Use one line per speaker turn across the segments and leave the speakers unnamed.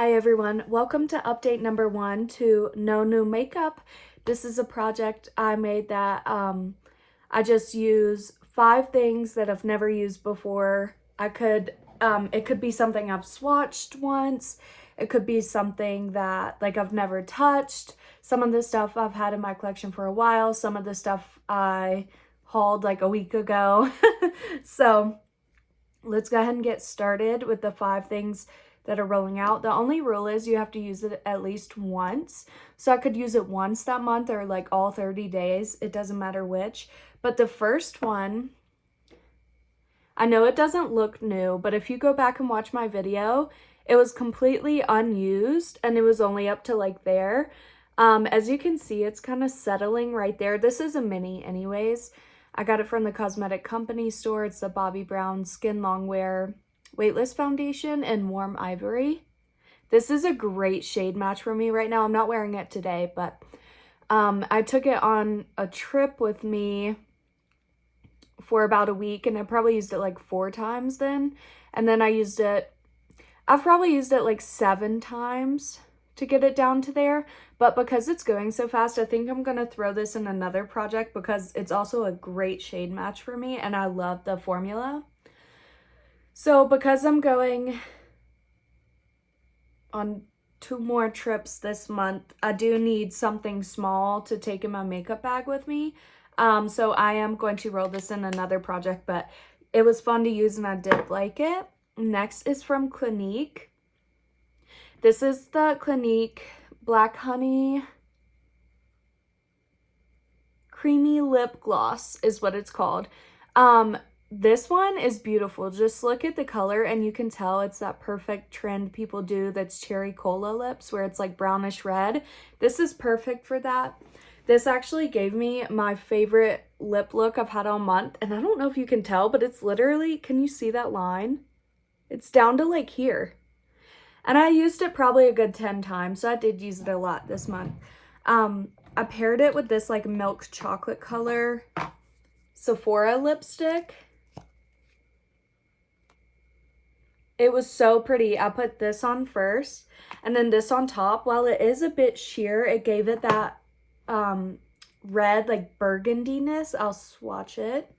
Hi everyone, welcome to update number 1 to No New Makeup. This is a project I made that I just use 5 things that I've never used before. It could be something I've swatched once. It could be something that I've never touched. Some of the stuff I've had in my collection for a while. Some of the stuff I hauled like a week ago. So let's go ahead and get started with the 5 things that are rolling out. The only rule is you have to use it at least once. So I could use it once that month or like all 30 days. It doesn't matter which. But the first one, I know it doesn't look new, but if you go back and watch my video, it was completely unused and it was only up to like there. As you can see, it's kind of settling right there. This is a mini anyways. I got it from the Cosmetic Company store. It's the Bobbi Brown Skin Longwear Weightless Foundation in Warm Ivory. This is a great shade match for me right now. I'm not wearing it today, but I took it on a trip with me for about a week, and I probably used it like 4 times then. And then I've probably used it like 7 times to get it down to there. But because it's going so fast, I think I'm going to throw this in another project because it's also a great shade match for me, and I love the formula. So because I'm going on 2 more trips this month, I do need something small to take in my makeup bag with me. So I am going to roll this in another project, but it was fun to use and I did like it. Next is from Clinique. This is the Clinique Black Honey Creamy Lip Gloss is what it's called. This one is beautiful. Just look at the color and you can tell it's that perfect trend people do that's cherry cola lips where it's like brownish red. This is perfect for that. This actually gave me my favorite lip look I've had all month. And I don't know if you can tell, but it's literally, can you see that line? It's down to like here. And I used it probably a good 10 times, so I did use it a lot this month. I paired it with this like milk chocolate color Sephora lipstick. It was so pretty. I put this on first and then this on top. While it is a bit sheer, it gave it that red like burgundiness. I'll swatch it.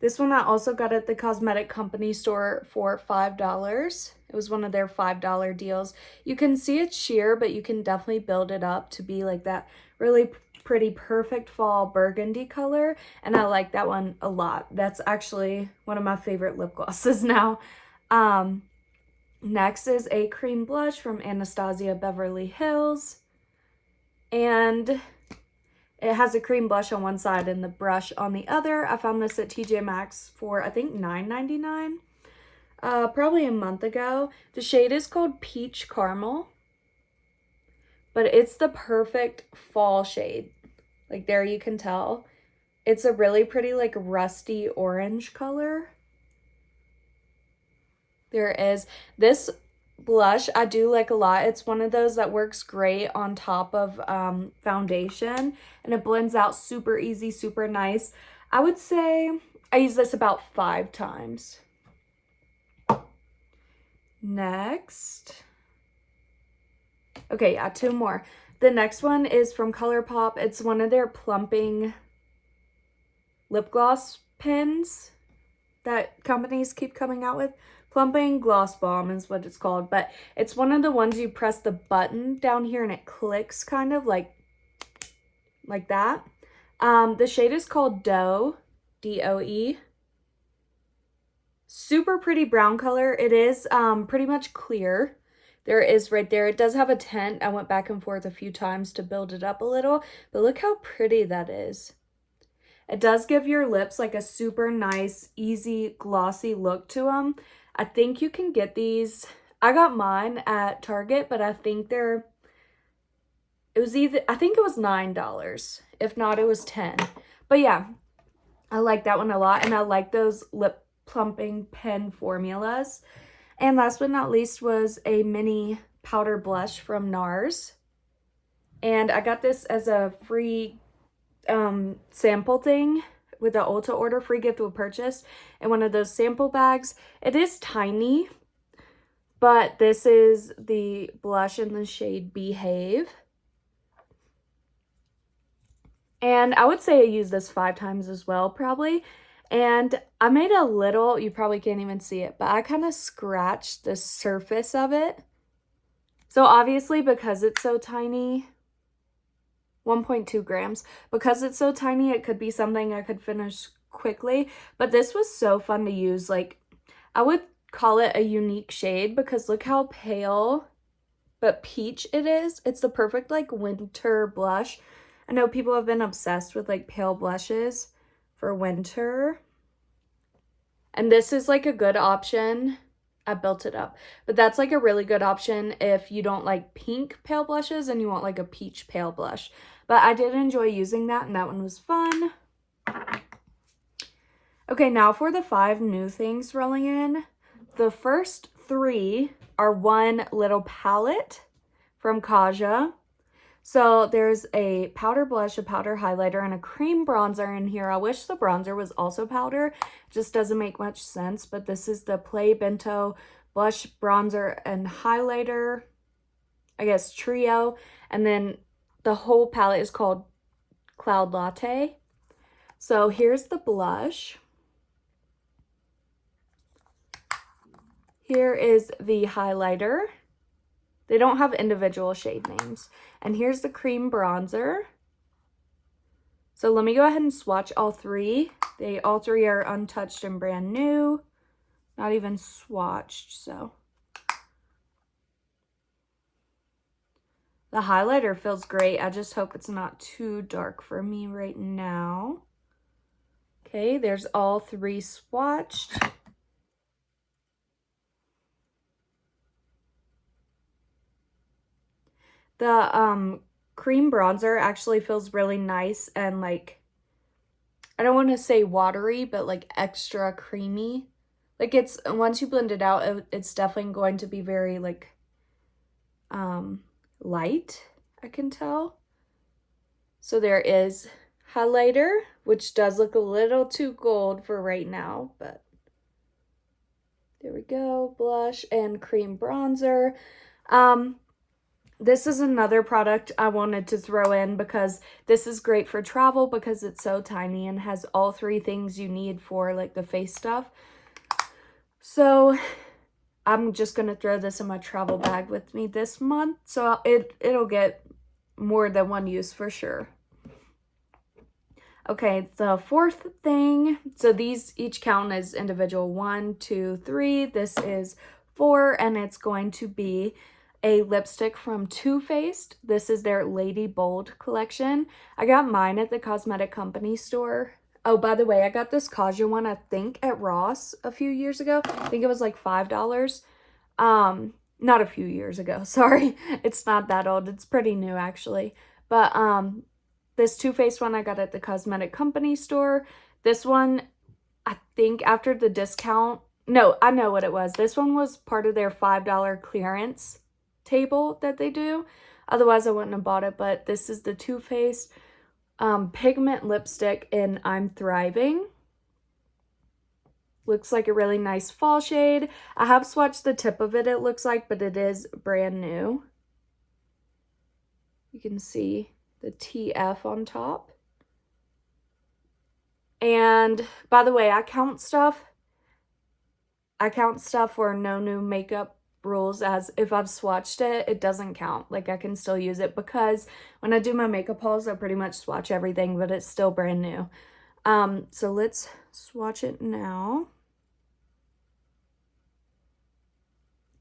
This one I also got at the Cosmetic Company store for $5. It was one of their $5 deals. You can see it's sheer, but you can definitely build it up to be like that really pretty perfect fall burgundy color, and I like that one a lot. That's actually one of my favorite lip glosses now. Next is a cream blush from Anastasia Beverly Hills, and it has a cream blush on one side and the brush on the other. I found this at TJ Maxx for I think $9.99 probably a month ago. The shade is called Peach Caramel, but it's the perfect fall shade. Like there you can tell. It's a really pretty like rusty orange color. There is this blush I do like a lot. It's one of those that works great on top of foundation, and it blends out super easy, super nice. I would say I use this about 5 times. Next. Okay, yeah, 2 more. The next one is from ColourPop. It's one of their plumping lip gloss pens that companies keep coming out with. Plumping Gloss Bomb is what it's called, but it's one of the ones you press the button down here and it clicks kind of like that. The shade is called Doe, D-O-E. Super pretty brown color. It is pretty much clear. There is right there. It does have a tint. I went back and forth a few times to build it up a little, but look how pretty that is. It does give your lips like a super nice, easy, glossy look to them. I think you can get these. I got mine at Target, but I think I think it was $9. If not, it was 10. But yeah, I like that one a lot, and I like those lip plumping pen formulas. And last but not least was a mini powder blush from NARS. And I got this as a free sample thing with the Ulta order, free gift with purchase, in one of those sample bags. It is tiny, But this is the blush in the shade Behave. And I would say I use this 5 times as well, probably. And I made a little, you probably can't even see it, but I kind of scratched the surface of it. So obviously, because it's so tiny, 1.2 grams, because it's so tiny, it could be something I could finish quickly. But this was so fun to use. Like, I would call it a unique shade because look how pale but peach it is. It's the perfect like winter blush. I know people have been obsessed with like pale blushes for winter. And this is like a good option. I built it up. But that's like a really good option if you don't like pink pale blushes and you want like a peach pale blush. But I did enjoy using that and that one was fun. Okay, now for the 5 new things rolling in. The first 3 are one little palette from Kaja. So there's a powder blush, a powder highlighter, and a cream bronzer in here. I wish the bronzer was also powder. It just doesn't make much sense. But this is the Play Bento blush, bronzer, and highlighter, I guess, trio. And then the whole palette is called Cloud Latte. So here's the blush. Here is the highlighter. They don't have individual shade names. And here's the cream bronzer. So let me go ahead and swatch all 3. All 3 are untouched and brand new. Not even swatched, so. The highlighter feels great. I just hope it's not too dark for me right now. Okay, there's all 3 swatched. The cream bronzer actually feels really nice and like, I don't want to say watery, but like extra creamy. Like it's, once you blend it out, it's definitely going to be very like light, I can tell. So there is highlighter, which does look a little too gold for right now, but there we go. Blush and cream bronzer. This is another product I wanted to throw in because this is great for travel because it's so tiny and has all 3 things you need for like the face stuff. So I'm just going to throw this in my travel bag with me this month. So it'll get more than one use for sure. Okay, the 4th thing. So these each count as individual. 1, 2, 3. This is 4 and it's going to be a lipstick from Too Faced. This is their Lady Bold collection. I got mine at the Cosmetic Company store. Oh, by the way, I got this Kaja one, I think, at Ross a few years ago. I think it was like $5. Not a few years ago, sorry. It's not that old. It's pretty new, actually. But this Too Faced one I got at the Cosmetic Company store. This one, I think after the discount, no, I know what it was. This one was part of their $5 clearance table that they do. Otherwise, I wouldn't have bought it, but this is the Too Faced pigment lipstick in I'm Thriving. Looks like a really nice fall shade. I have swatched the tip of it, it looks like, but it is brand new. You can see the TF on top. And by the way, I count stuff for no new makeup rules as if I've swatched it, it doesn't count. Like I can still use it because when I do my makeup hauls, I pretty much swatch everything, but it's still brand new. So let's swatch it now.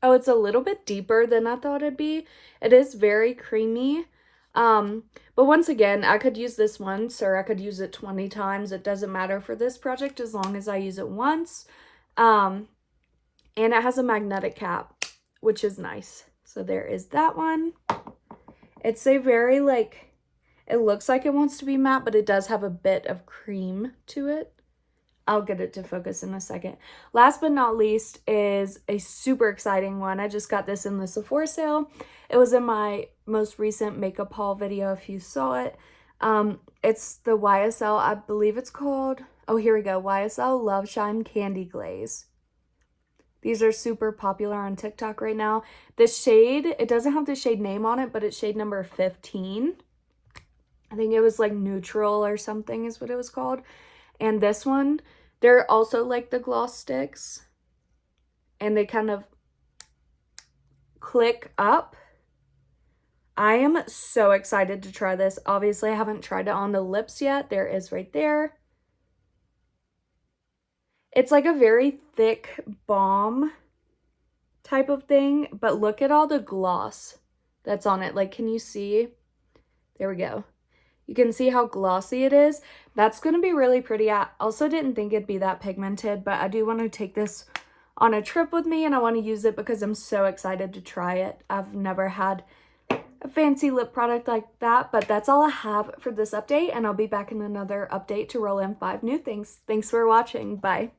Oh, it's a little bit deeper than I thought it'd be. It is very creamy. But once again, I could use this once or I could use it 20 times. It doesn't matter for this project as long as I use it once. And it has a magnetic cap, which is nice. So there is that one. It's a very like, it looks like it wants to be matte, but it does have a bit of cream to it. I'll get it to focus in a second. Last but not least is a super exciting one. I just got this in the Sephora sale. It was in my most recent makeup haul video if you saw it. It's the YSL, I believe it's called, oh here we go, YSL Love Shine Candy Glaze. These are super popular on TikTok right now. This shade, it doesn't have the shade name on it, but it's shade number 15. I think it was like neutral or something is what it was called. And this one, they're also like the gloss sticks. And they kind of click up. I am so excited to try this. Obviously, I haven't tried it on the lips yet. There it is right there. It's like a very thick balm type of thing, but look at all the gloss that's on it. Like, can you see? There we go. You can see how glossy it is. That's going to be really pretty. I also didn't think it'd be that pigmented, but I do want to take this on a trip with me and I want to use it because I'm so excited to try it. I've never had a fancy lip product like that, but that's all I have for this update, and I'll be back in another update to roll in 5 new things. Thanks for watching. Bye.